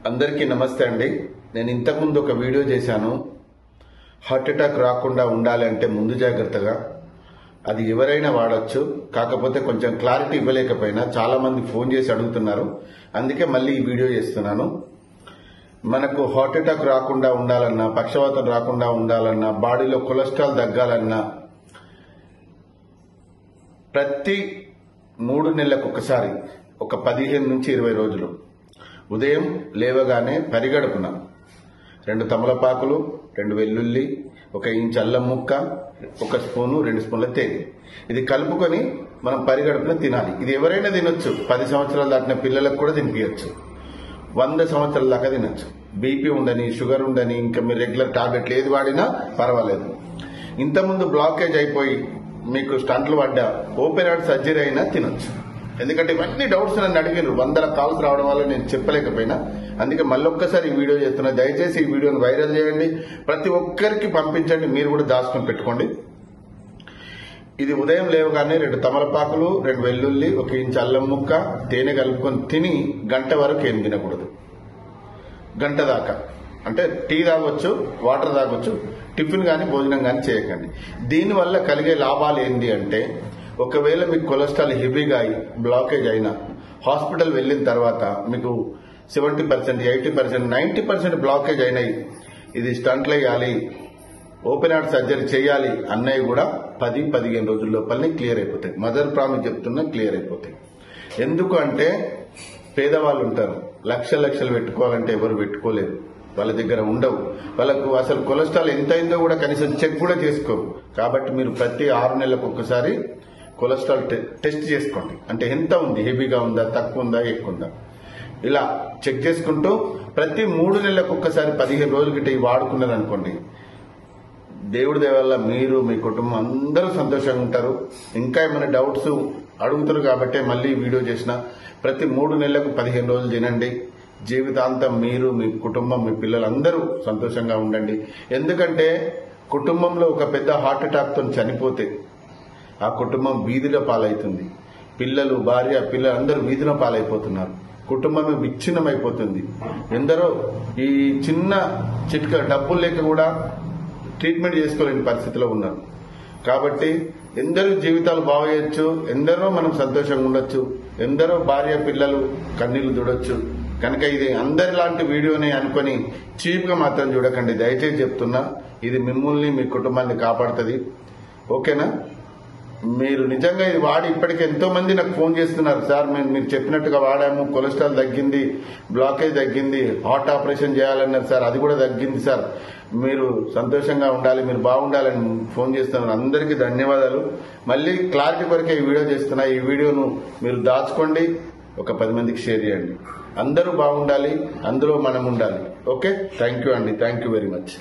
అందరికీ నమస్తే అండి. నేను ఇంతకుముందు ఒక వీడియో చేశాను. హార్ట్ అటాక్ రాకుండా ఉండాలి అంటే ముందు జాగ్రత్తగా అది ఎవరైనా వాడచ్చు. కాకపోతే కొంచెం క్లారిటీ ఇవ్వలేకపోయినా చాలా మంది ఫోన్ చేసి అడుగుతున్నారు. అందుకే మళ్ళీ ఈ వీడియో చేస్తున్నాను. మనకు హార్ట్ అటాక్ రాకుండా ఉండాలన్నా, పక్షవాతం రాకుండా ఉండాలన్నా, బాడీలో కొలెస్ట్రాల్ తగ్గాలన్నా ప్రతి 3 నెలలకు ఒకసారి ఒక 15 నుంచి 20 రోజులు ఉదయం లేవగానే పరిగడుపున 2 తమలపాకులు, 2 వెల్లుల్లి, 1 ఇంచు అల్లం ముక్క, 1 స్పూను, 2 స్పూన్ల తేనె ఇది కలుపుకొని మనం పరిగడుపున తినాలి. ఇది ఎవరైనా తినొచ్చు. 10 సంవత్సరాలు దాటిన పిల్లలకు కూడా తినిపించచ్చు. 100 సంవత్సరాల దాకా తినొచ్చు. బీపీ ఉండని, షుగర్ ఉండని, ఇంకా మీరు రెగ్యులర్ టాబ్లెట్లు ఏది వాడినా పర్వాలేదు. ఇంతకుముందు బ్లాకేజ్ అయిపోయి మీకు స్టంట్లు పడ్డా, ఓపెన్ హార్ట్ సర్జరీ అయినా తినొచ్చు. ఎందుకంటే ఇవన్నీ డౌట్స్ నన్ను అడిగారు. 100 కాల్స్ రావడం వల్ల నేను చెప్పలేకపోయినా, అందుకే మళ్ళొక్కసారి ఈ వీడియో చేస్తున్నా. దయచేసి ఈ వీడియోని వైరల్ చేయండి, ప్రతి ఒక్కరికి పంపించండి, మీరు కూడా దాచుకొని పెట్టుకోండి. ఇది ఉదయం లేవగానే 2 తమలపాకులు, 2 వెల్లుల్లి, 1 ఇంచు అల్లం ముక్క, తేనె కలుపుకొని తిని గంట వరకు ఏం తినకూడదు. గంట దాకా అంటే టీ తాగొచ్చు, వాటర్ తాగొచ్చు, టిఫిన్ కానీ భోజనం కానీ చేయకండి. దీనివల్ల కలిగే లాభాలు ఏంటి అంటే, ఒకవేళ మీకు కొలెస్ట్రాల్ హెవీగా అయి బ్లాకేజ్ అయినా హాస్పిటల్ వెళ్ళిన తర్వాత మీకు 70%, 80%, 90% బ్లాకేజ్ అయినాయి, ఇది స్టంట్లు వేయాలి, ఓపెన్ హార్ట్ సర్జరీ చేయాలి అన్నవి కూడా 10-15 రోజుల లోపలనే క్లియర్ అయిపోతాయి. మదర్ ప్రామిస్ చెప్తున్నా, క్లియర్ అయిపోతాయి. ఎందుకు అంటే పేదవాళ్ళు ఉంటారు, లక్షలు పెట్టుకోవాలంటే ఎవరు పెట్టుకోలేరు, వాళ్ళ దగ్గర ఉండవు. వాళ్ళకు అసలు కొలెస్ట్రాల్ ఎంత అయిందో కూడా కనీసం చెక్ కూడా చేసుకోరు. కాబట్టి మీరు ప్రతి 6 నెలలకు ఒక్కసారి కొలెస్ట్రాల్ టెస్ట్ చేసుకోండి. అంటే ఎంత ఉంది, హెవీగా ఉందా, తక్కువ ఉందా, ఎక్కువ ఉందా, ఇలా చెక్ చేసుకుంటూ ప్రతి 3 నెలలకు ఒక్కసారి 15 రోజుల గిట్ట వాడుకున్నారు అనుకోండి, దేవుడి దయ వల్ల మీరు, మీ కుటుంబం అందరూ సంతోషంగా ఉంటారు. ఇంకా ఏమైనా డౌట్స్ అడుగుతారు కాబట్టి మళ్ళీ వీడియో చేసిన. ప్రతి 3 నెలలకు 15 రోజులు తినండి. జీవితాంతం మీరు, మీ కుటుంబం, మీ పిల్లలందరూ సంతోషంగా ఉండండి. ఎందుకంటే కుటుంబంలో ఒక పెద్ద హార్ట్ అటాక్ తో చనిపోతే ఆ కుటుంబం వీధిలో పాలవుతుంది. పిల్లలు, భార్య, పిల్లలు అందరూ వీధిలో పాలైపోతున్నారు. కుటుంబమే విచ్ఛిన్నమైపోతుంది. ఎందరో ఈ చిన్న చిట్కా డబ్బులు లేక కూడా ట్రీట్మెంట్ చేసుకోలేని పరిస్థితిలో ఉన్నారు. కాబట్టి ఎందరో జీవితాలు బాగోయొచ్చు, ఎందరో మనం సంతోషంగా ఉండొచ్చు, ఎందరో భార్య పిల్లలు కన్నీళ్లు చూడొచ్చు. కనుక ఇది అందరిలాంటి వీడియోనే అనుకుని చీప్ గా మాత్రం చూడకండి. దయచేసి చెప్తున్నా, ఇది మిమ్మల్ని, మీ కుటుంబాన్ని కాపాడుతుంది. ఓకేనా? మీరు నిజంగా ఇది వాడి ఇప్పటికి ఎంతో మంది నాకు ఫోన్ చేస్తున్నారు. సార్ మేము మీరు చెప్పినట్టుగా వాడాము, కొలెస్ట్రాల్ తగ్గింది, బ్లాకేజ్ తగ్గింది, హార్ట్ ఆపరేషన్ చేయాలన్నారు సార్, అది కూడా తగ్గింది సార్, మీరు సంతోషంగా ఉండాలి, మీరు బాగుండాలని ఫోన్ చేస్తున్నారు. అందరికీ ధన్యవాదాలు. మళ్ళీ క్లారిటీ కొరకే ఈ వీడియో చేస్తున్నా. ఈ వీడియోను మీరు దాచుకోండి, ఒక 10 మందికి షేర్ చేయండి. అందరూ బాగుండాలి, అందులో మనం ఉండాలి. ఓకే, థ్యాంక్ యూ అండి, థ్యాంక్ యూ వెరీ మచ్.